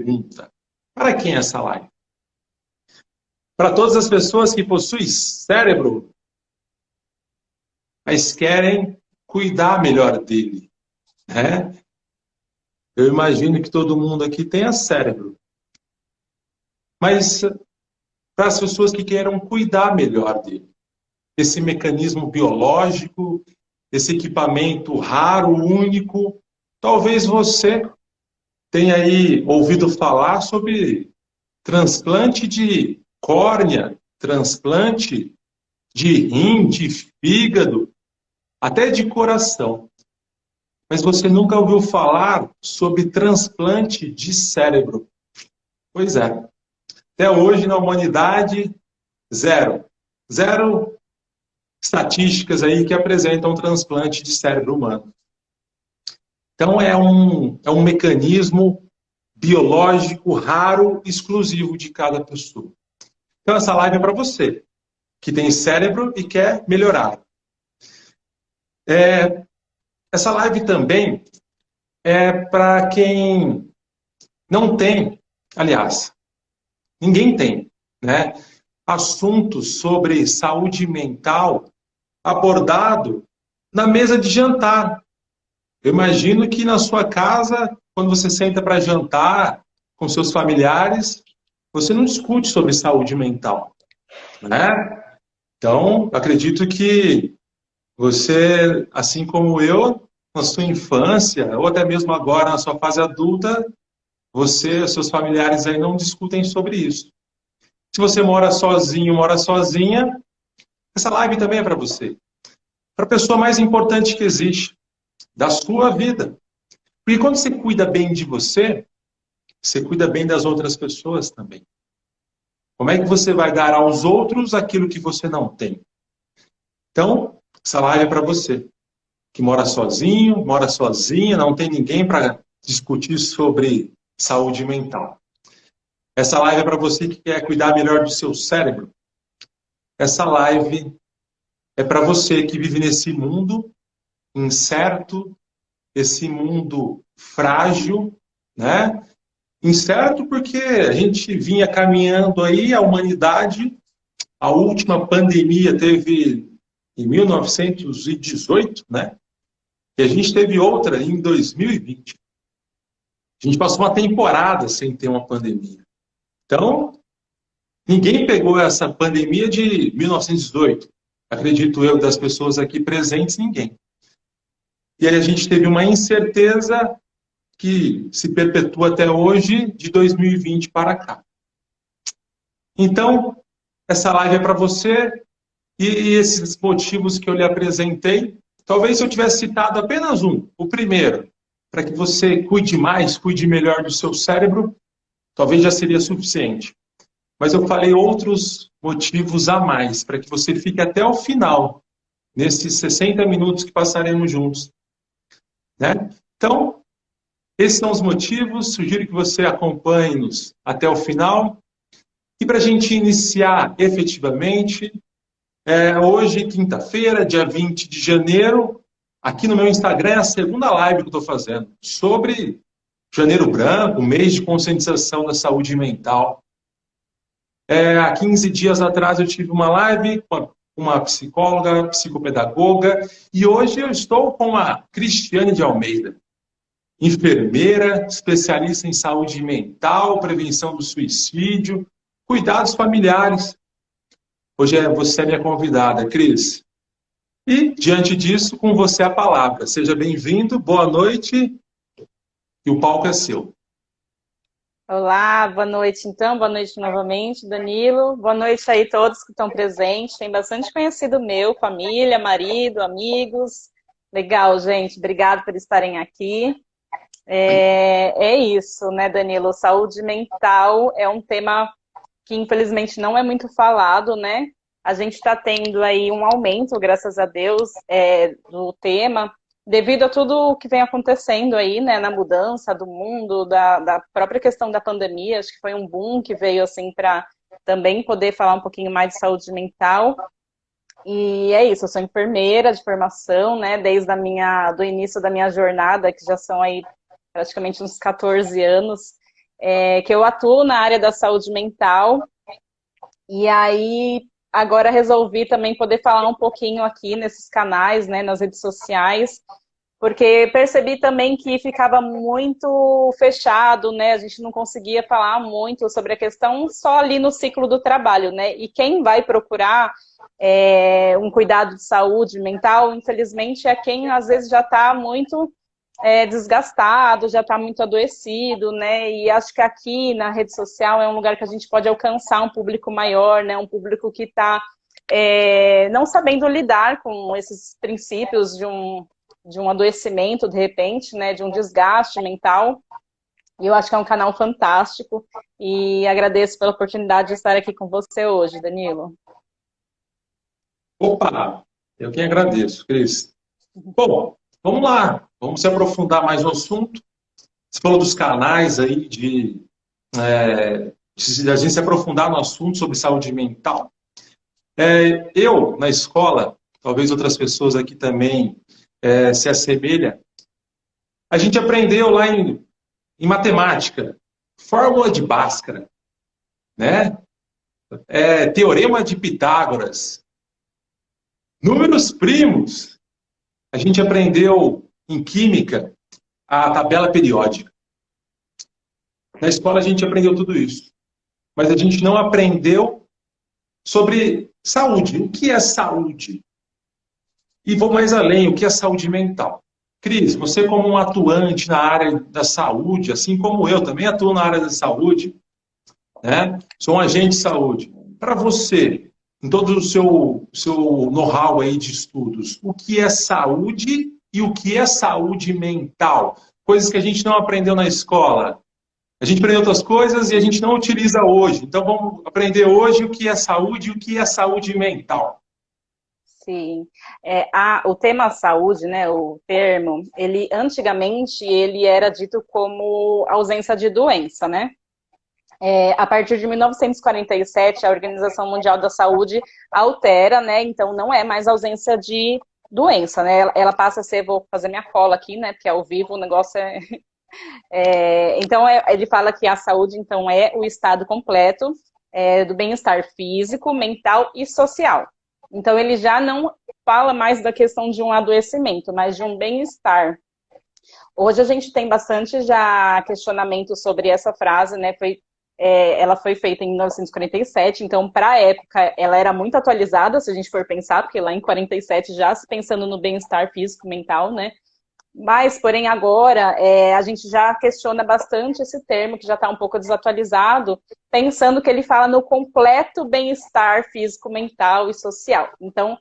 pergunta: para quem é essa live? Para todas as pessoas que possuem cérebro, mas querem cuidar melhor dele, né? Eu imagino que todo mundo aqui tenha cérebro, mas para as pessoas que queiram cuidar melhor dele, esse mecanismo biológico, esse equipamento raro, único, talvez você tenha aí ouvido falar sobre transplante de córnea, transplante de rim, de fígado, até de coração. Mas você nunca ouviu falar sobre transplante de cérebro. Pois é. Até hoje, na humanidade, zero. Zero estatísticas aí que apresentam transplante de cérebro humano. Então, é um mecanismo biológico raro, exclusivo de cada pessoa. Então, essa live é para você, que tem cérebro e quer melhorar. Essa live também é para quem não tem, aliás, ninguém tem, né? Assuntos sobre saúde mental abordado na mesa de jantar. Eu imagino que na sua casa, quando você senta para jantar com seus familiares, você não discute sobre saúde mental, né? Então, acredito que você, assim como eu, na sua infância, ou até mesmo agora na sua fase adulta, você, seus familiares aí não discutem sobre isso. Se você mora sozinho, mora sozinha, essa live também é para você. Para a pessoa mais importante que existe, da sua vida. Porque quando você cuida bem de você, você cuida bem das outras pessoas também. Como é que você vai dar aos outros aquilo que você não tem? Então, essa live é para você, que mora sozinho, mora sozinha, não tem ninguém para discutir sobre saúde mental. Essa live é para você que quer cuidar melhor do seu cérebro. Essa live é para você que vive nesse mundo incerto, esse mundo frágil, né? Incerto porque a gente vinha caminhando aí, a humanidade, a última pandemia teve em 1918, né? E a gente teve outra em 2020. A gente passou uma temporada sem ter uma pandemia. Então, ninguém pegou essa pandemia de 1918. Acredito eu, das pessoas aqui presentes, ninguém. E aí a gente teve uma incerteza que se perpetua até hoje, de 2020 para cá. Então, essa live é para você, e esses motivos que eu lhe apresentei, talvez se eu tivesse citado apenas um, o primeiro, para que você cuide mais, cuide melhor do seu cérebro, talvez já seria suficiente. Mas eu falei outros motivos a mais, para que você fique até o final, nesses 60 minutos que passaremos juntos. Né? Então, esses são os motivos, sugiro que você acompanhe-nos até o final. E para a gente iniciar efetivamente, hoje, quinta-feira, dia 20 de janeiro, aqui no meu Instagram é a segunda live que eu estou fazendo, sobre Janeiro Branco, mês de conscientização da saúde mental. Há 15 dias atrás eu tive uma live com uma psicóloga, psicopedagoga, e hoje eu estou com a Cristiane de Almeida, enfermeira, especialista em saúde mental, prevenção do suicídio, cuidados familiares. Hoje você é minha convidada, Cris. E, diante disso, com você a palavra. Seja bem-vindo, boa noite, e o palco é seu. Olá, boa noite então, boa noite novamente, Danilo. Boa noite aí a todos que estão presentes. Tem bastante conhecido meu, família, marido, amigos. Legal, gente, obrigado por estarem aqui. É isso, né, Danilo? Saúde mental é um tema que infelizmente não é muito falado, né? A gente está tendo aí um aumento, graças a Deus, do tema, devido a tudo o que vem acontecendo aí, né, na mudança do mundo, da própria questão da pandemia. Acho que foi um boom que veio assim para também poder falar um pouquinho mais de saúde mental. E é isso, eu sou enfermeira de formação, né, desde do início da minha jornada, que já são aí praticamente uns 14 anos. que eu atuo na área da saúde mental, e aí agora resolvi também poder falar um pouquinho aqui nesses canais, né, nas redes sociais, porque percebi também que ficava muito fechado, né? A gente não conseguia falar muito sobre a questão só ali no ciclo do trabalho, né? E quem vai procurar um cuidado de saúde mental, infelizmente, é quem às vezes já está muito desgastado, já está muito adoecido, né? E acho que aqui na rede social é um lugar que a gente pode alcançar um público maior, né? Um público que está não sabendo lidar com esses princípios de um adoecimento, de repente, né, de um desgaste mental. E eu acho que é um canal fantástico e agradeço pela oportunidade de estar aqui com você hoje, Danilo. Opa, eu quem agradeço, Cris. Bom, vamos lá, vamos se aprofundar mais no assunto. Você falou dos canais aí de a gente se aprofundar no assunto sobre saúde mental. Eu, na escola, talvez outras pessoas aqui também se assemelha, a gente aprendeu lá em matemática, fórmula de Bhaskara, né? Teorema de Pitágoras, números primos. A gente aprendeu em química a tabela periódica. Na escola a gente aprendeu tudo isso, mas a gente não aprendeu sobre saúde. O que é saúde? E vou mais além, o que é saúde mental? Cris, você como um atuante na área da saúde, assim como eu também atuo na área da saúde, né? Sou um agente de saúde. Para você, em todo o seu know-how aí de estudos, o que é saúde e o que é saúde mental? Coisas que a gente não aprendeu na escola. A gente aprendeu outras coisas e a gente não utiliza hoje. Então vamos aprender hoje o que é saúde e o que é saúde mental. Sim, o tema saúde, né, o termo, ele antigamente ele era dito como ausência de doença, né? A partir de 1947, a Organização Mundial da Saúde altera, né? Então não é mais ausência de doença, né? Ela passa a ser, vou fazer minha cola aqui, né? Porque ao vivo o negócio então ele fala que a saúde então é o estado completo do bem-estar físico, mental e social. Então, ele já não fala mais da questão de um adoecimento, mas de um bem-estar. Hoje a gente tem bastante já questionamento sobre essa frase, né? Ela foi feita em 1947, então, para a época, ela era muito atualizada, se a gente for pensar, porque lá em 47 já se pensando no bem-estar físico, mental, né? Mas, porém, agora a gente já questiona bastante esse termo, que já está um pouco desatualizado, pensando que ele fala no completo bem-estar físico, mental e social. Então,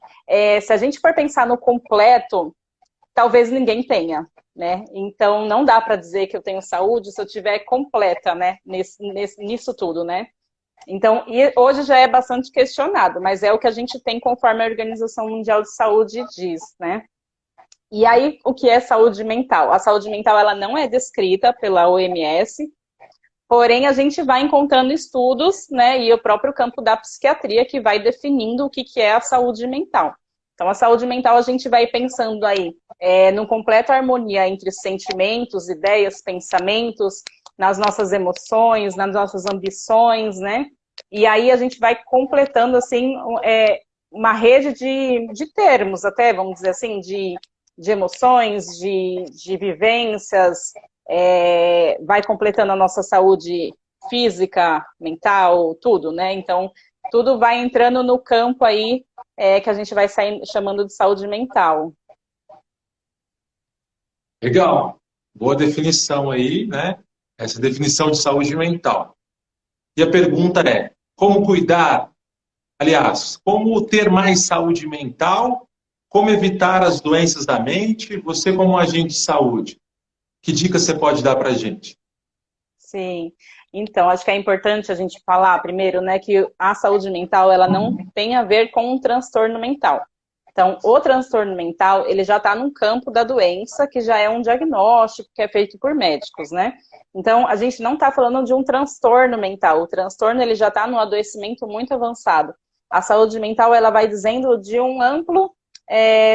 se a gente for pensar no completo, talvez ninguém tenha, né? Então, não dá para dizer que eu tenho saúde se eu tiver completa, né? Nisso tudo, né? Então, e hoje já é bastante questionado, mas é o que a gente tem conforme a Organização Mundial de Saúde diz, né? E aí, o que é saúde mental? A saúde mental, ela não é descrita pela OMS, porém, a gente vai encontrando estudos, né, e o próprio campo da psiquiatria que vai definindo o que é a saúde mental. Então, a saúde mental, a gente vai pensando aí numa completa harmonia entre sentimentos, ideias, pensamentos, nas nossas emoções, nas nossas ambições, né? E aí a gente vai completando, assim, uma rede de termos, até, vamos dizer assim, de emoções, de vivências, vai completando a nossa saúde física, mental, tudo, né? Então, tudo vai entrando no campo aí que a gente vai chamando de saúde mental. Legal. Boa definição aí, né? Essa definição de saúde mental. E a pergunta é, como cuidar? Aliás, como ter mais saúde mental? Como evitar as doenças da mente? Você como agente de saúde, que dicas você pode dar para a gente? Sim, então acho que é importante a gente falar primeiro, né, que a saúde mental ela não tem a ver com um transtorno mental. Então, o transtorno mental, ele já está num campo da doença, que já é um diagnóstico que é feito por médicos, né? Então, a gente não está falando de um transtorno mental. O transtorno, ele já está num adoecimento muito avançado. A saúde mental, ela vai dizendo de um amplo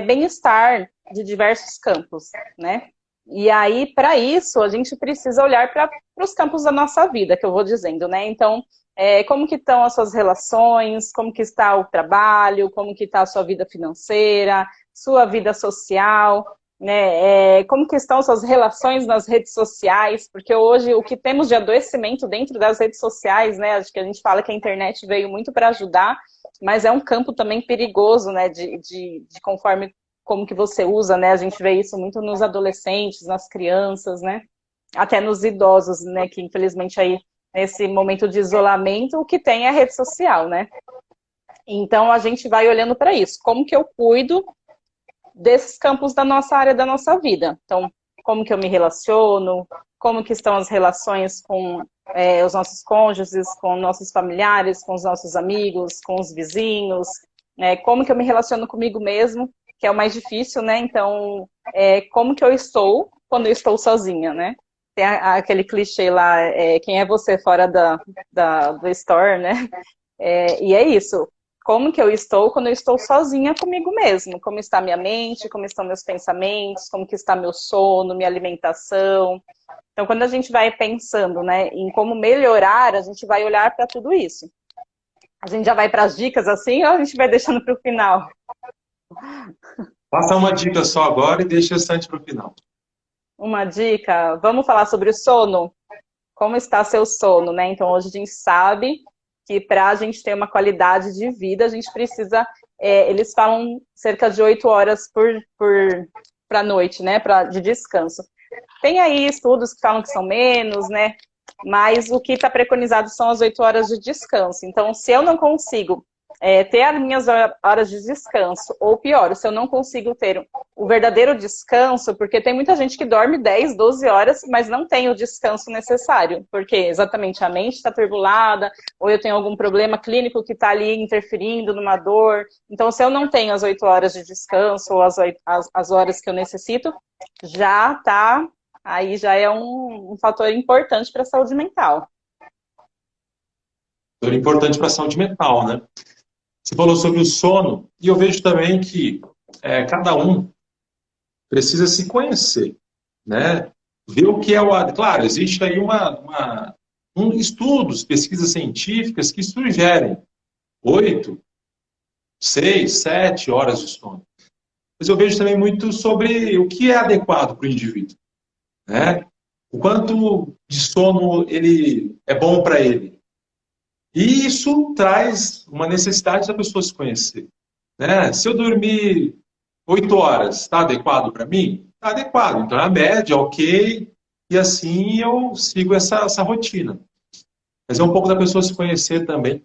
bem-estar de diversos campos, né? E aí, para isso, a gente precisa olhar para os campos da nossa vida, que eu vou dizendo, né? Então, como que estão as suas relações, como que está o trabalho, como que está a sua vida financeira, sua vida social, né? Como que estão suas relações nas redes sociais, porque hoje o que temos de adoecimento dentro das redes sociais, né? Acho que a gente fala que a internet veio muito para ajudar, mas é um campo também perigoso, né? De conforme como que você usa, né? A gente vê isso muito nos adolescentes, nas crianças, né? Até nos idosos, né? Que infelizmente aí, nesse momento de isolamento, o que tem é a rede social, né? Então a gente vai olhando para isso. Como que eu cuido desses campos da nossa área da nossa vida? Então, como que eu me relaciono? Como que estão as relações com os nossos cônjuges, com nossos familiares, com os nossos amigos, com os vizinhos? Como que eu me relaciono comigo mesmo? Que é o mais difícil, né? Então, como que eu estou quando eu estou sozinha, né? Tem aquele clichê lá, quem é você fora do store, né? E é isso. Como que eu estou quando eu estou sozinha comigo mesmo? Como está minha mente, como estão meus pensamentos, como que está meu sono, minha alimentação. Então, quando a gente vai pensando, né, em como melhorar, a gente vai olhar para tudo isso. A gente já vai para as dicas assim ou a gente vai deixando para o final? Passa uma dica só agora e deixa o restante para o final. Uma dica, vamos falar sobre o sono? Como está seu sono, né? Então, hoje a gente sabe que para a gente ter uma qualidade de vida, a gente precisa, eles falam cerca de 8 horas para noite, né? De descanso. Tem aí estudos que falam que são menos, né? Mas o que está preconizado são as 8 horas de descanso. Então, se eu não consigo ter as minhas horas de descanso, ou pior, se eu não consigo ter o verdadeiro descanso, porque tem muita gente que dorme 10, 12 horas, mas não tem o descanso necessário, porque exatamente a mente está turbulada, ou eu tenho algum problema clínico que está ali interferindo numa dor. Então, se eu não tenho as 8 horas de descanso, ou as horas que eu necessito, já tá, aí já é um fator importante para a saúde mental. Fator importante para a saúde mental, né? Você falou sobre o sono, e eu vejo também que cada um precisa se conhecer, né? Ver o que é o... Claro, existe aí estudos, pesquisas científicas que sugerem 8, 6, 7 horas de sono. Mas eu vejo também muito sobre o que é adequado para o indivíduo, né? O quanto de sono ele é bom para ele. E isso traz uma necessidade da pessoa se conhecer, né? Se eu dormir 8 horas, está adequado para mim? Está adequado. Então, a média, ok, e assim eu sigo essa rotina. Mas é um pouco da pessoa se conhecer também.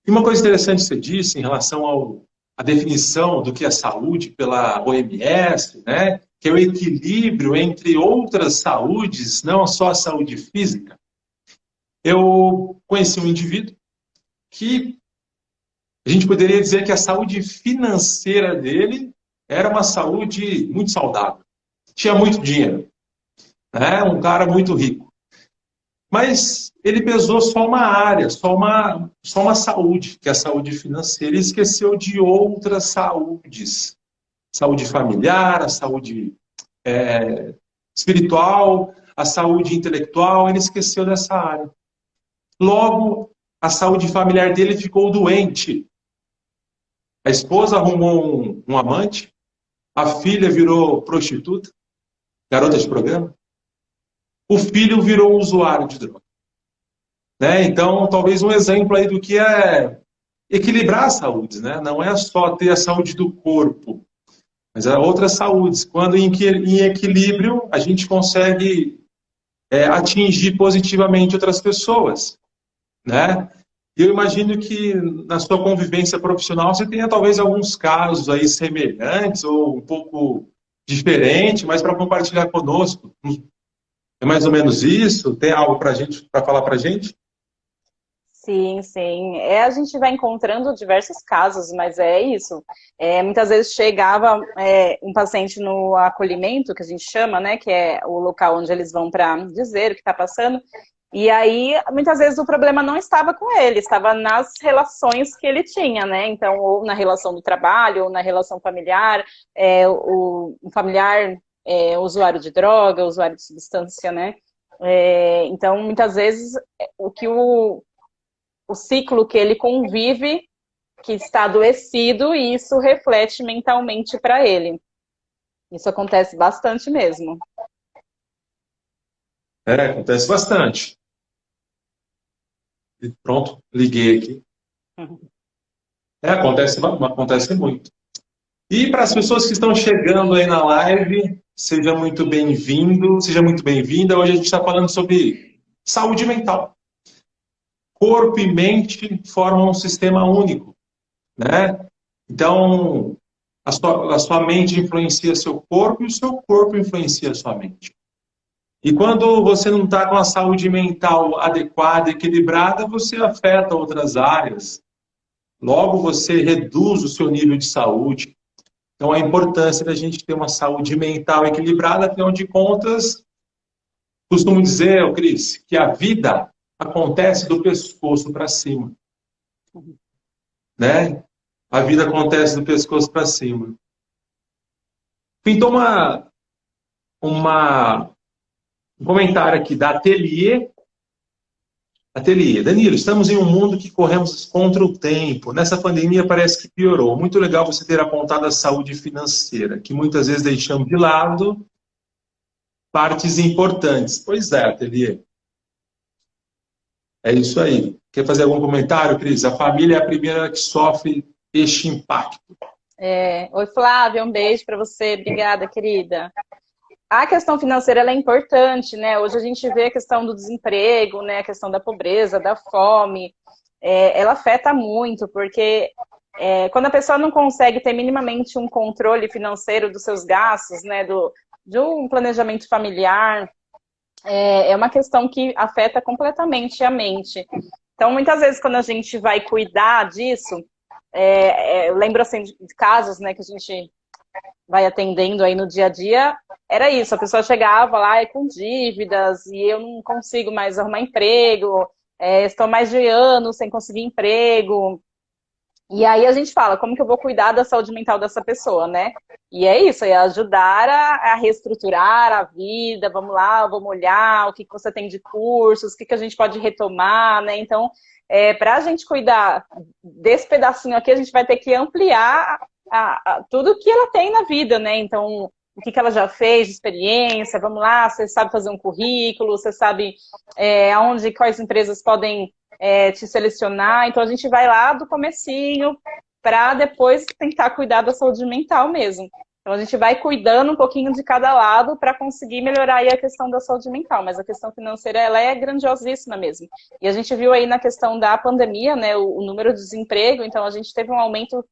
E uma coisa interessante que você disse em relação à definição do que é saúde pela OMS, né? Que é o equilíbrio entre outras saúdes, não só a saúde física. Eu conheci um indivíduo que a gente poderia dizer que a saúde financeira dele era uma saúde muito saudável. Tinha muito dinheiro, né? Um cara muito rico. Mas ele pesou só uma área, só uma saúde, que é a saúde financeira, e esqueceu de outras saúdes. Saúde familiar, a saúde espiritual, a saúde intelectual, ele esqueceu dessa área. Logo, a saúde familiar dele ficou doente. A esposa arrumou um amante, a filha virou prostituta, garota de programa, o filho virou um usuário de droga. Né? Então, talvez um exemplo aí do que é equilibrar as saúdes, né? Não é só ter a saúde do corpo, mas há outras saúdes. Quando em equilíbrio, a gente consegue atingir positivamente outras pessoas, né? Eu imagino que na sua convivência profissional você tenha talvez alguns casos aí semelhantes ou um pouco diferente, mas para compartilhar conosco. É mais ou menos isso? Tem algo para falar para a gente? Sim, sim. A gente vai encontrando diversos casos, mas é isso. Muitas vezes chegava um paciente no acolhimento, que a gente chama, né, que é o local onde eles vão para dizer o que está passando, e aí, muitas vezes, o problema não estava com ele, estava nas relações que ele tinha, né? Então, ou na relação do trabalho, ou na relação familiar, o familiar usuário de droga, usuário de substância, né? Então, muitas vezes, o ciclo que ele convive, que está adoecido, e isso reflete mentalmente para ele. Isso acontece bastante mesmo. Acontece bastante. E pronto, liguei aqui. Acontece muito. E para as pessoas que estão chegando aí na live, seja muito bem-vindo, seja muito bem-vinda. Hoje a gente está falando sobre saúde mental. Corpo e mente formam um sistema único, né? Então, a sua mente influencia seu corpo e o seu corpo influencia a sua mente. E quando você não está com a saúde mental adequada, equilibrada, você afeta outras áreas. Logo, você reduz o seu nível de saúde. Então, a importância da gente ter uma saúde mental equilibrada, afinal de contas, costumo dizer, Cris, que a vida acontece do pescoço para cima. Né? A vida acontece do pescoço para cima. Então, um comentário aqui da Ateliê. Danilo, estamos em um mundo que corremos contra o tempo. Nessa pandemia parece que piorou. Muito legal você ter apontado a saúde financeira, que muitas vezes deixamos de lado partes importantes. Pois é, Ateliê. É isso aí. Quer fazer algum comentário, Cris? A família é a primeira que sofre este impacto. Oi, Flávia, um beijo para você. Obrigada, querida. A questão financeira ela é importante, né? Hoje a gente vê a questão do desemprego, né? A questão da pobreza, da fome. Ela afeta muito, porque quando a pessoa não consegue ter minimamente um controle financeiro dos seus gastos, né? De um planejamento familiar, é uma questão que afeta completamente a mente. Então, muitas vezes, quando a gente vai cuidar disso, eu lembro assim, de casos, né, que a gente vai atendendo aí no dia a dia, era isso, a pessoa chegava lá com dívidas e eu não consigo mais arrumar emprego, estou mais de anos sem conseguir emprego. E aí a gente fala, como que eu vou cuidar da saúde mental dessa pessoa, né? E é isso, é ajudar a reestruturar a vida, vamos lá, vamos olhar o que você tem de cursos, o que a gente pode retomar, né? Então, para a gente cuidar desse pedacinho aqui, a gente vai ter que ampliar tudo que ela tem na vida, né? Então, o que ela já fez de experiência, vamos lá, você sabe fazer um currículo, você sabe quais empresas podem te selecionar, então a gente vai lá do comecinho para depois tentar cuidar da saúde mental mesmo. Então a gente vai cuidando um pouquinho de cada lado para conseguir melhorar aí a questão da saúde mental, mas a questão financeira ela é grandiosíssima mesmo. E a gente viu aí na questão da pandemia, né, o número de desemprego, então a gente teve um aumento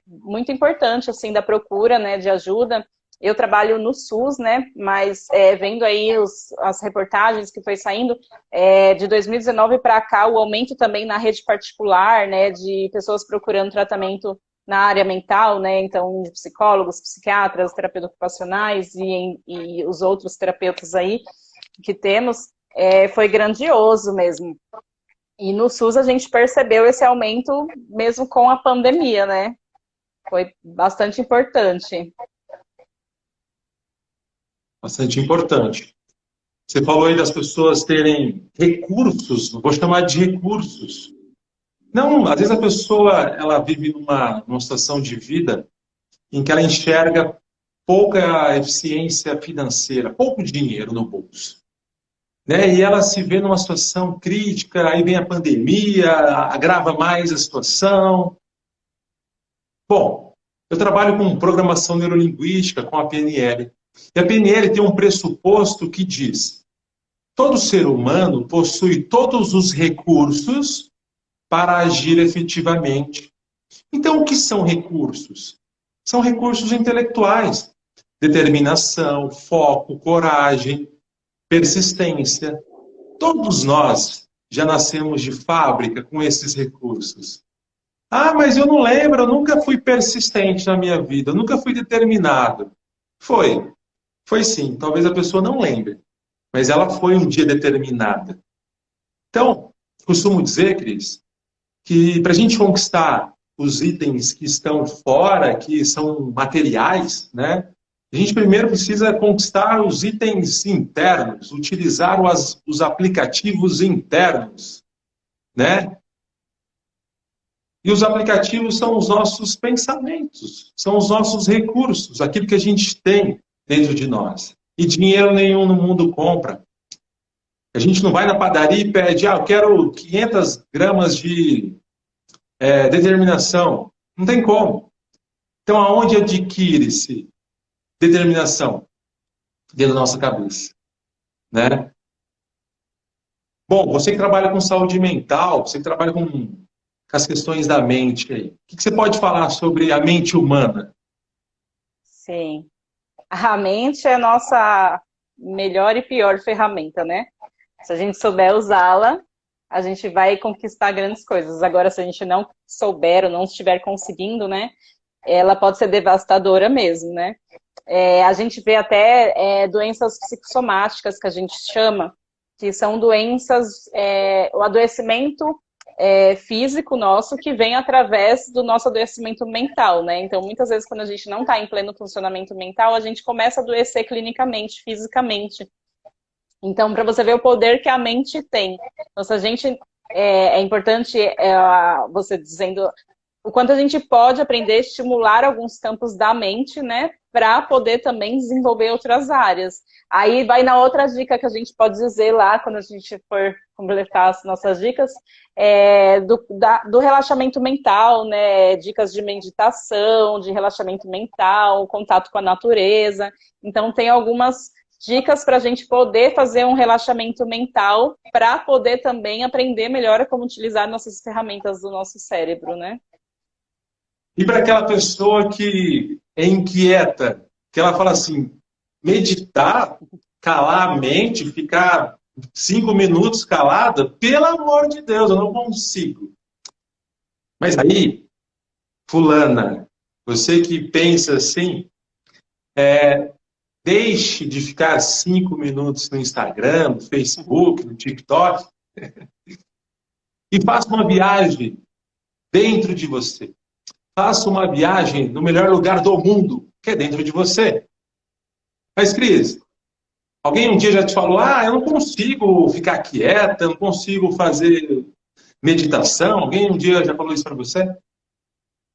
muito importante assim da procura, né, de ajuda. Eu trabalho no SUS, né, mas vendo aí as reportagens que foi saindo, de 2019 para cá, o aumento também na rede particular, né, de pessoas procurando tratamento na área mental, né, então de psicólogos, psiquiatras, terapeutas ocupacionais e os outros terapeutas aí que temos, foi grandioso mesmo. E no SUS a gente percebeu esse aumento mesmo com a pandemia, né, foi bastante importante. Bastante importante. Você falou aí das pessoas terem recursos, vou chamar de recursos. Não, às vezes a pessoa ela vive numa situação de vida em que ela enxerga pouca eficiência financeira, pouco dinheiro no bolso. Né? E ela se vê numa situação crítica, aí vem a pandemia, agrava mais a situação. Bom, eu trabalho com programação neurolinguística, com a PNL. E a PNL tem um pressuposto que diz: todo ser humano possui todos os recursos para agir efetivamente. Então, o que são recursos? São recursos intelectuais. Determinação, foco, coragem, persistência. Todos nós já nascemos de fábrica com esses recursos. Ah, mas eu não lembro, eu nunca fui persistente na minha vida, eu nunca fui determinado. Foi sim, talvez a pessoa não lembre, mas ela foi um dia determinada. Então, costumo dizer, Cris, que para a gente conquistar os itens que estão fora, que são materiais, né? A gente primeiro precisa conquistar os itens internos, utilizar os aplicativos internos, né? E os aplicativos são os nossos pensamentos, são os nossos recursos, aquilo que a gente tem dentro de nós. E dinheiro nenhum no mundo compra. A gente não vai na padaria e pede, eu quero 500 gramas de determinação. Não tem como. Então, aonde adquire-se determinação? Dentro da nossa cabeça, né? Bom, você que trabalha com saúde mental, você que trabalha com as questões da mente aí, o que você pode falar sobre a mente humana? Sim. A mente é a nossa melhor e pior ferramenta, né? Se a gente souber usá-la, a gente vai conquistar grandes coisas. Agora, se a gente não souber ou não estiver conseguindo, né? Ela pode ser devastadora mesmo, né? A gente vê até doenças psicossomáticas, que a gente chama, que são doenças, o adoecimento físico nosso que vem através do nosso adoecimento mental, né? Então, muitas vezes, quando a gente não está em pleno funcionamento mental, a gente começa a adoecer clinicamente, fisicamente. Então, para você ver o poder que a mente tem. Então, se a gente... É importante você dizendo o quanto a gente pode aprender a estimular alguns campos da mente, né? Para poder também desenvolver outras áreas. Aí vai na outra dica que a gente pode dizer lá, quando a gente for completar as nossas dicas, do relaxamento mental, né? Dicas de meditação, de relaxamento mental, contato com a natureza. Então, tem algumas dicas para a gente poder fazer um relaxamento mental para poder também aprender melhor a como utilizar nossas ferramentas do nosso cérebro, né? E para aquela pessoa que é inquieta, que ela fala assim, meditar, calar a mente, ficar 5 minutos calada, pelo amor de Deus, eu não consigo. Mas aí, fulana, você que pensa assim, deixe de ficar 5 minutos no Instagram, no Facebook, no TikTok, e faça uma viagem dentro de você. Faça uma viagem no melhor lugar do mundo, que é dentro de você. Mas, Cris, alguém um dia já te falou, eu não consigo ficar quieta, eu não consigo fazer meditação? Alguém um dia já falou isso para você?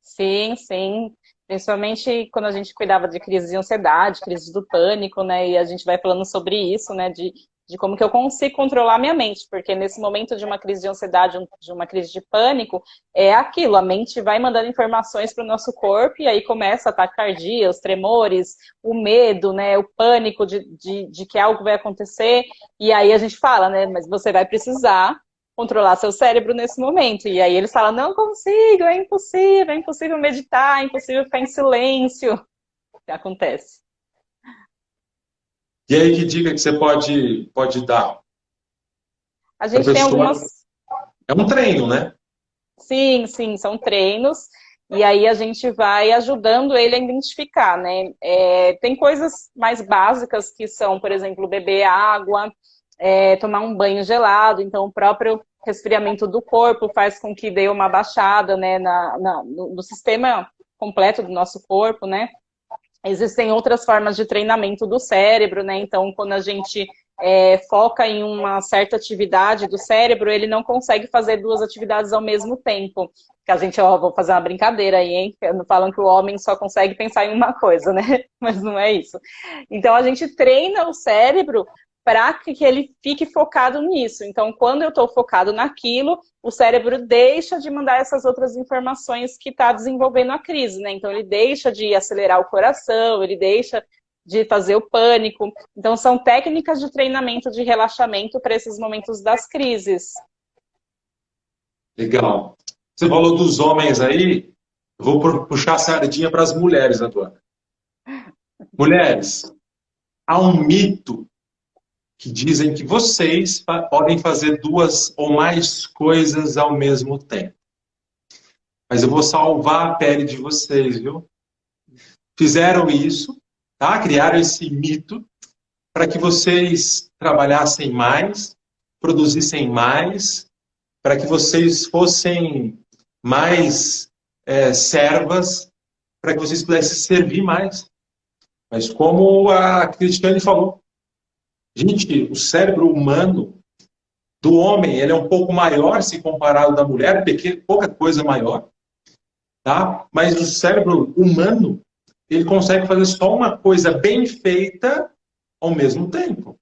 Sim, sim. Principalmente quando a gente cuidava de crise de ansiedade, crise do pânico, né? E a gente vai falando sobre isso, né? De como que eu consigo controlar minha mente, porque nesse momento de uma crise de ansiedade, de uma crise de pânico, é aquilo, a mente vai mandando informações para o nosso corpo e aí começa a taquicardia, os tremores, o medo, né? O pânico de que algo vai acontecer, e aí a gente fala, né? Mas você vai precisar controlar seu cérebro nesse momento. E aí eles falam, não consigo, é impossível meditar, é impossível ficar em silêncio. O que acontece? E aí, que dica que você pode dar? A A gente tem pessoa... algumas... É um treino, né? Sim, são treinos. E aí a gente vai ajudando ele a identificar, né? Tem coisas mais básicas que são, por exemplo, beber água, tomar um banho gelado. Então, o próprio resfriamento do corpo faz com que dê uma baixada, né, no sistema completo do nosso corpo, né? Existem outras formas de treinamento do cérebro, né? Então, quando a gente foca em uma certa atividade do cérebro, ele não consegue fazer duas atividades ao mesmo tempo. Que a gente, vou fazer uma brincadeira aí, hein? Falam que o homem só consegue pensar em uma coisa, né? Mas não é isso. Então, a gente treina o cérebro para que ele fique focado nisso. Então, quando eu estou focado naquilo, o cérebro deixa de mandar essas outras informações que está desenvolvendo a crise, né? Então, ele deixa de acelerar o coração, ele deixa de fazer o pânico. Então, são técnicas de treinamento de relaxamento para esses momentos das crises. Legal. Você falou dos homens aí, eu vou puxar a sardinha para as mulheres agora. Mulheres, há um mito que dizem que vocês podem fazer 2 ou mais coisas ao mesmo tempo. Mas eu vou salvar a pele de vocês, viu? Fizeram isso, tá? Criaram esse mito para que vocês trabalhassem mais, produzissem mais, para que vocês fossem mais servas, para que vocês pudessem servir mais. Mas como a Cristiane falou, gente, o cérebro humano do homem, ele é um pouco maior se comparado da mulher, pouca coisa maior, tá? Mas o cérebro humano, ele consegue fazer só uma coisa bem feita ao mesmo tempo,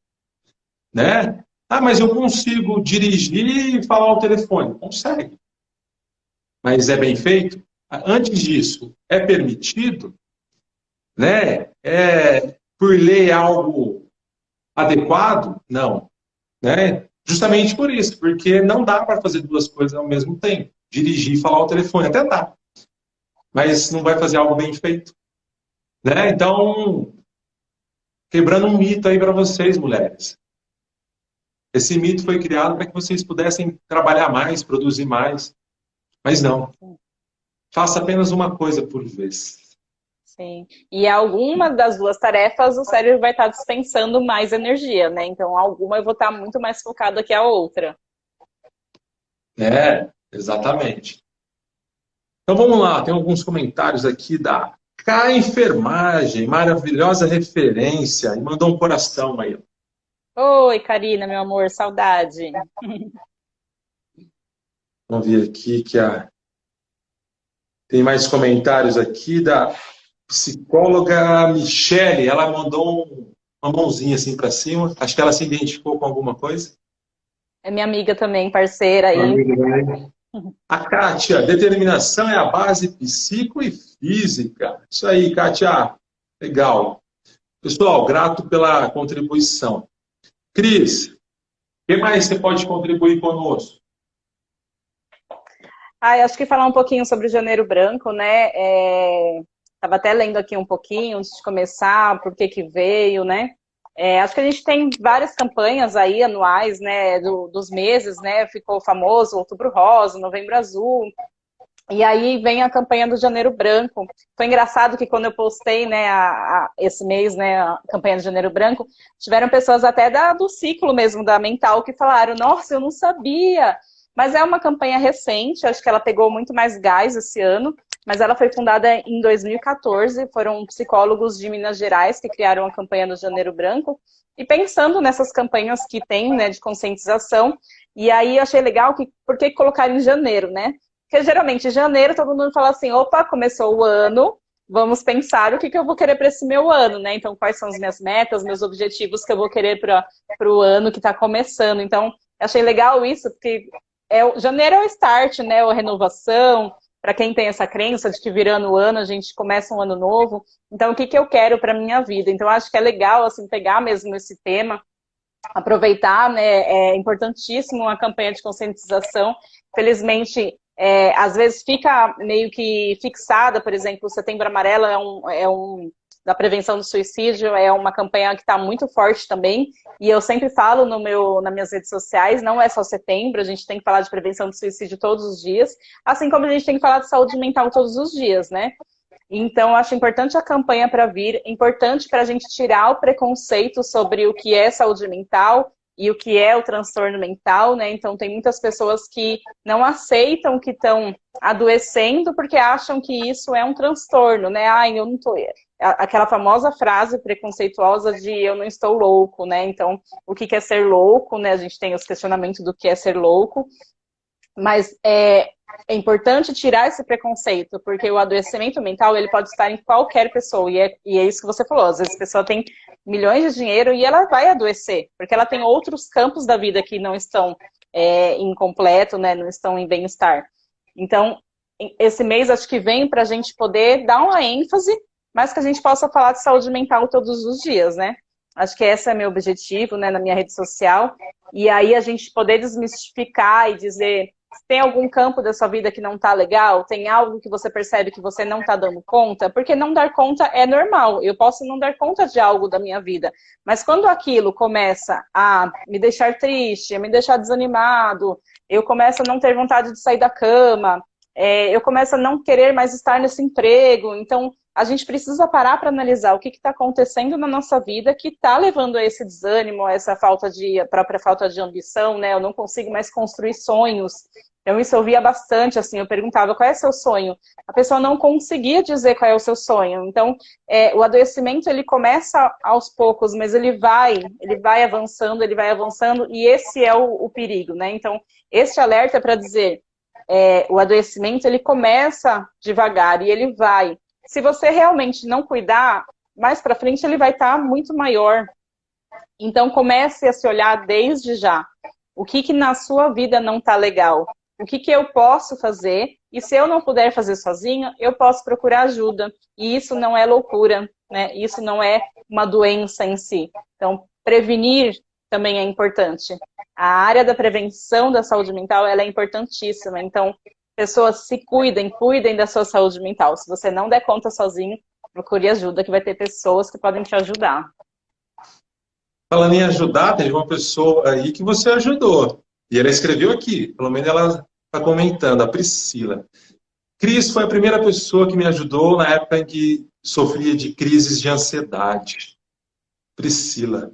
né? Ah, mas eu consigo dirigir e falar ao telefone. Consegue. Mas é bem feito? Antes disso, é permitido? Né? É, por lei, algo adequado? Não. Né? Justamente por isso, porque não dá para fazer duas coisas ao mesmo tempo. Dirigir e falar ao telefone, até dá. Mas não vai fazer algo bem feito. Né? Então, quebrando um mito aí para vocês, mulheres. Esse mito foi criado para que vocês pudessem trabalhar mais, produzir mais. Mas não. Faça apenas uma coisa por vez. Sim. E alguma das duas tarefas o cérebro vai estar dispensando mais energia, né? Então, alguma eu vou estar muito mais focada que a outra. É, exatamente. Então vamos lá, tem alguns comentários aqui da K Enfermagem, maravilhosa referência, e mandou um coração aí. Oi, Karina, meu amor, saudade. Vamos ver aqui que tem mais comentários aqui da psicóloga Michele. Ela mandou uma mãozinha assim para cima. Acho que ela se identificou com alguma coisa. É minha amiga também, parceira aí. A Kátia, determinação é a base psico e física. Isso aí, Kátia. Legal. Pessoal, grato pela contribuição. Cris, o que mais você pode contribuir conosco? Acho que falar um pouquinho sobre o Janeiro Branco, né? Estava até lendo aqui um pouquinho antes de começar, por que veio, né? Acho que a gente tem várias campanhas aí anuais, né? Dos meses, né? Ficou famoso Outubro Rosa, Novembro Azul. E aí vem a campanha do Janeiro Branco. Foi engraçado que quando eu postei, né, esse mês, né, a campanha do Janeiro Branco, tiveram pessoas até do ciclo mesmo, da Mental, que falaram, nossa, eu não sabia. Mas é uma campanha recente, acho que ela pegou muito mais gás esse ano, mas ela foi fundada em 2014, foram psicólogos de Minas Gerais que criaram a campanha do Janeiro Branco, e pensando nessas campanhas que tem, né, de conscientização, e aí eu achei legal que, por que colocar em janeiro, né? Porque geralmente em janeiro todo mundo fala assim, opa, começou o ano, vamos pensar o que eu vou querer para esse meu ano, né? Então, quais são as minhas metas, meus objetivos que eu vou querer para o ano que está começando. Então, achei legal isso, porque janeiro é o start, né? A renovação, para quem tem essa crença de que virando o ano a gente começa um ano novo. Então, o que eu quero para minha vida? Então, acho que é legal, assim, pegar mesmo esse tema, aproveitar, né? É importantíssimo uma campanha de conscientização. Felizmente, às vezes fica meio que fixada, por exemplo, o Setembro Amarelo da prevenção do suicídio, é uma campanha que está muito forte também, e eu sempre falo nas minhas redes sociais, não é só setembro, a gente tem que falar de prevenção do suicídio todos os dias, assim como a gente tem que falar de saúde mental todos os dias, né? Então, acho importante a campanha para vir, importante para a gente tirar o preconceito sobre o que é saúde mental e o que é o transtorno mental, né? Então, tem muitas pessoas que não aceitam que estão adoecendo porque acham que isso é um transtorno, né? Ai, eu não tô... Aquela famosa frase preconceituosa de eu não estou louco, né? Então, o que é ser louco, né? A gente tem os questionamentos do que é ser louco, mas é importante tirar esse preconceito, porque o adoecimento mental, ele pode estar em qualquer pessoa, e é isso que você falou, às vezes a pessoa tem milhões de dinheiro e ela vai adoecer, porque ela tem outros campos da vida que não estão incompleto, né, não estão em bem-estar. Então, esse mês acho que vem para a gente poder dar uma ênfase, mas que a gente possa falar de saúde mental todos os dias, né? Acho que esse é meu objetivo, né, na minha rede social, e aí a gente poder desmistificar e dizer... Tem algum campo da sua vida que não tá legal? Tem algo que você percebe que você não tá dando conta? Porque não dar conta é normal. Eu posso não dar conta de algo da minha vida. Mas quando aquilo começa a me deixar triste, a me deixar desanimado, eu começo a não ter vontade de sair da cama, eu começo a não querer mais estar nesse emprego. Então, a gente precisa parar para analisar o que está acontecendo na nossa vida que está levando a esse desânimo, a essa a própria falta de ambição, né? Eu não consigo mais construir sonhos. Então, isso eu via bastante, assim, eu perguntava, qual é seu sonho? A pessoa não conseguia dizer qual é o seu sonho. Então, o adoecimento, ele começa aos poucos, mas ele vai avançando, e esse é o perigo, né? Então, este alerta é para dizer, o adoecimento, ele começa devagar e ele vai. Se você realmente não cuidar, mais para frente ele vai estar muito maior. Então, comece a se olhar desde já. O que na sua vida não está legal? O que eu posso fazer? E se eu não puder fazer sozinha, eu posso procurar ajuda. E isso não é loucura, né? Isso não é uma doença em si. Então, prevenir também é importante. A área da prevenção da saúde mental, ela é importantíssima. Então, pessoas se cuidem da sua saúde mental. Se você não der conta sozinho, procure ajuda, que vai ter pessoas que podem te ajudar. Falando em ajudar, tem uma pessoa aí que você ajudou. E ela escreveu aqui, pelo menos ela está comentando, a Priscila. Cris foi a primeira pessoa que me ajudou na época em que sofria de crises de ansiedade. Priscila.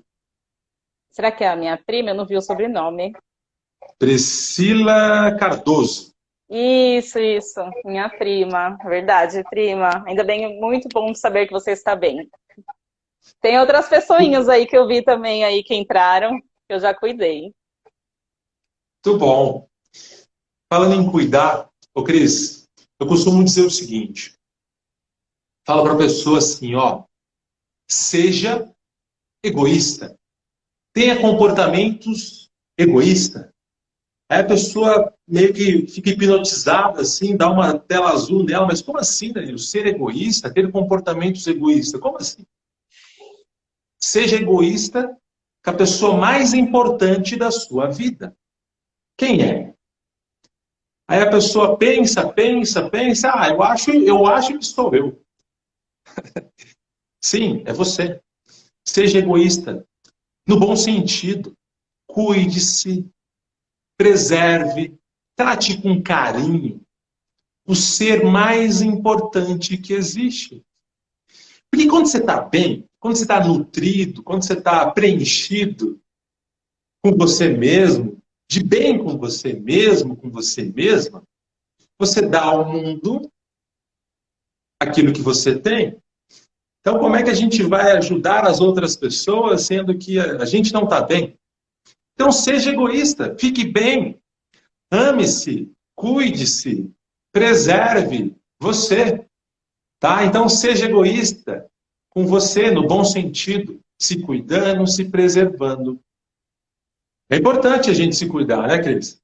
Será que é a minha prima? Eu não vi o sobrenome. Priscila Cardoso. Isso, minha prima. Verdade, prima. Ainda bem, muito bom saber que você está bem. Tem outras pessoinhas aí que eu vi também aí que entraram, que eu já cuidei. Muito bom. Falando em cuidar, ô Cris, eu costumo dizer o seguinte. Fala para a pessoa assim, ó, seja egoísta. Tenha comportamentos egoístas. Aí a pessoa meio que fica hipnotizada, assim, dá uma tela azul nela, mas como assim, Danilo? Ser egoísta, ter comportamentos egoístas, como assim? Seja egoísta com a pessoa mais importante da sua vida. Quem é? Aí a pessoa pensa, eu acho que sou eu. Sim, é você. Seja egoísta, no bom sentido. Cuide-se, preserve, trate com carinho o ser mais importante que existe. Porque quando você está bem, quando você está nutrido, quando você está preenchido com você mesmo, de bem com você mesmo, com você mesma, você dá ao mundo aquilo que você tem. Então, como é que a gente vai ajudar as outras pessoas, sendo que a gente não está bem? Então, seja egoísta, fique bem, ame-se, cuide-se, preserve você, tá? Então, seja egoísta com você, no bom sentido, se cuidando, se preservando. É importante a gente se cuidar, né, Cris?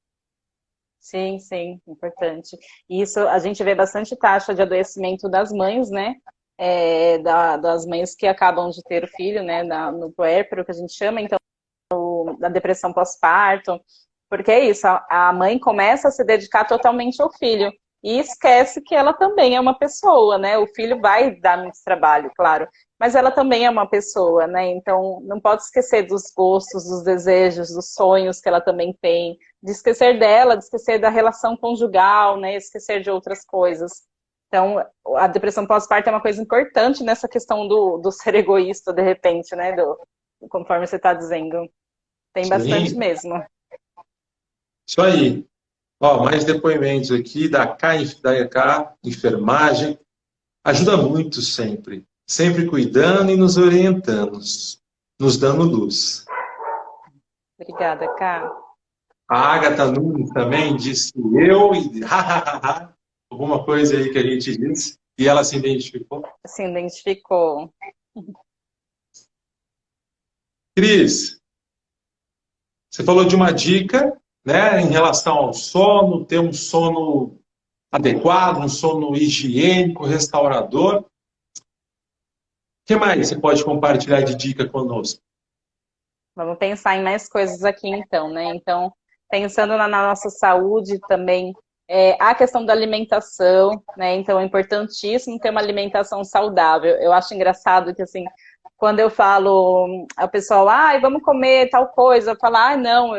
Sim, importante. Isso, a gente vê bastante taxa de adoecimento das mães, né? Das mães que acabam de ter o filho, né? No puérpero, que a gente chama, então, da depressão pós-parto. Porque é isso, a mãe começa a se dedicar totalmente ao filho. E esquece que ela também é uma pessoa, né? O filho vai dar muito trabalho, claro. Mas ela também é uma pessoa, né? Então, não pode esquecer dos gostos, dos desejos, dos sonhos que ela também tem. De esquecer dela, de esquecer da relação conjugal, né? Esquecer de outras coisas. Então, a depressão pós-parto é uma coisa importante nessa questão do ser egoísta, de repente, né? Conforme você está dizendo. Tem bastante Sim, mesmo. isso aí. Ó, mais depoimentos aqui da K Enfermagem. Ajuda muito sempre. Sempre cuidando e nos orientando, nos dando luz. Obrigada, Ká. A Agatha Nunes também disse eu e alguma coisa aí que a gente disse e ela se identificou. Se identificou. Cris, você falou de uma dica, né, em relação ao sono, ter um sono adequado, um sono higiênico, restaurador. O que mais você pode compartilhar de dica conosco? Vamos pensar em mais coisas aqui, então, né? Então, pensando na nossa saúde também, a questão da alimentação, né? Então, é importantíssimo ter uma alimentação saudável. Eu acho engraçado que, assim, quando eu falo ao pessoal, vamos comer tal coisa, eu falo, não,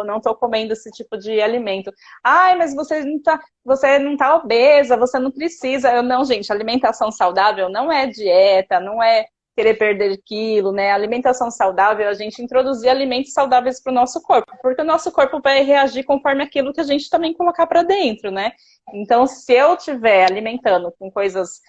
não tô comendo esse tipo de alimento. Mas você não tá obesa, você não precisa. Eu, não, gente, alimentação saudável não é dieta, não é querer perder quilo, né? Alimentação saudável é a gente introduzir alimentos saudáveis para o nosso corpo, porque o nosso corpo vai reagir conforme aquilo que a gente também colocar para dentro, né? Então, se eu estiver alimentando com coisas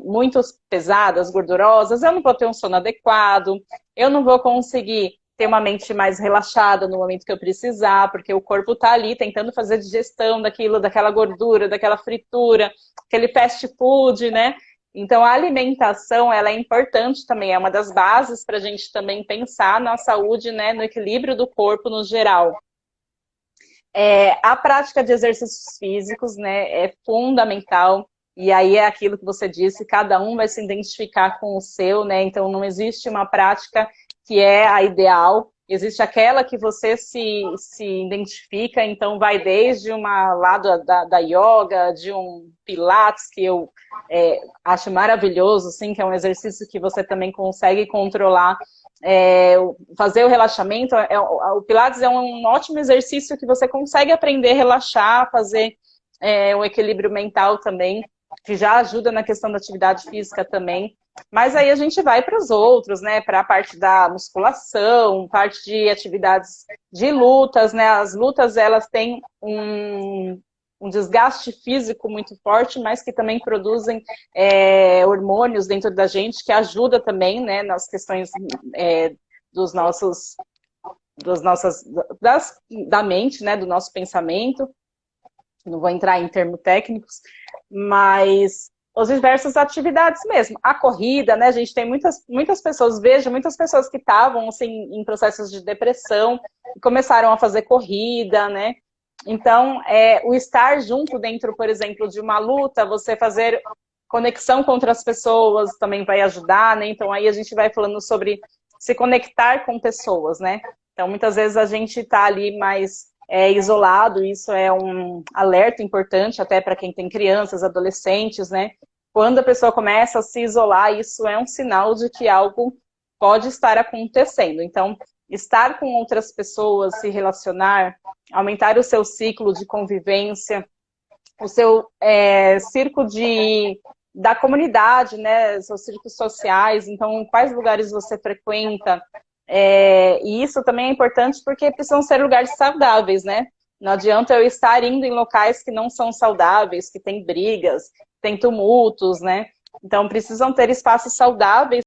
muito pesadas, gordurosas, eu não vou ter um sono adequado, eu não vou conseguir ter uma mente mais relaxada no momento que eu precisar, porque o corpo está ali tentando fazer digestão daquilo, daquela gordura, daquela fritura, aquele fast food, né? Então, a alimentação, ela é importante também, é uma das bases para a gente também pensar na saúde, né, no equilíbrio do corpo no geral. A prática de exercícios físicos, né, é fundamental, e aí é aquilo que você disse, cada um vai se identificar com o seu, né, então não existe uma prática que é a ideal, existe aquela que você se identifica, então vai desde uma lá da yoga, de um pilates, que eu acho maravilhoso, assim, que é um exercício que você também consegue controlar, fazer o relaxamento, o pilates é um ótimo exercício que você consegue aprender a relaxar, fazer um equilíbrio mental também, que já ajuda na questão da atividade física também. Mas aí a gente vai para os outros, né? Para a parte da musculação, parte de atividades de lutas, né? As lutas, elas têm um desgaste físico muito forte, mas que também produzem hormônios dentro da gente, que ajuda também, né? Nas questões da mente, né? Do nosso pensamento. Não vou entrar em termos técnicos, mas as diversas atividades mesmo. A corrida, né? A gente tem muitas pessoas, vejo muitas pessoas que estavam assim, em processos de depressão e começaram a fazer corrida, né? Então, o estar junto dentro, por exemplo, de uma luta, você fazer conexão com outras pessoas também vai ajudar, né? Então, aí a gente vai falando sobre se conectar com pessoas, né? Então, muitas vezes a gente está ali mais isolado, isso é um alerta importante até para quem tem crianças, adolescentes, né? Quando a pessoa começa a se isolar, isso é um sinal de que algo pode estar acontecendo. Então, estar com outras pessoas, se relacionar, aumentar o seu ciclo de convivência, o seu círculo da comunidade, né? Seus círculos sociais, então, quais lugares você frequenta, e isso também é importante porque precisam ser lugares saudáveis, né? Não adianta eu estar indo em locais que não são saudáveis, que tem brigas, tem tumultos, né? Então precisam ter espaços saudáveis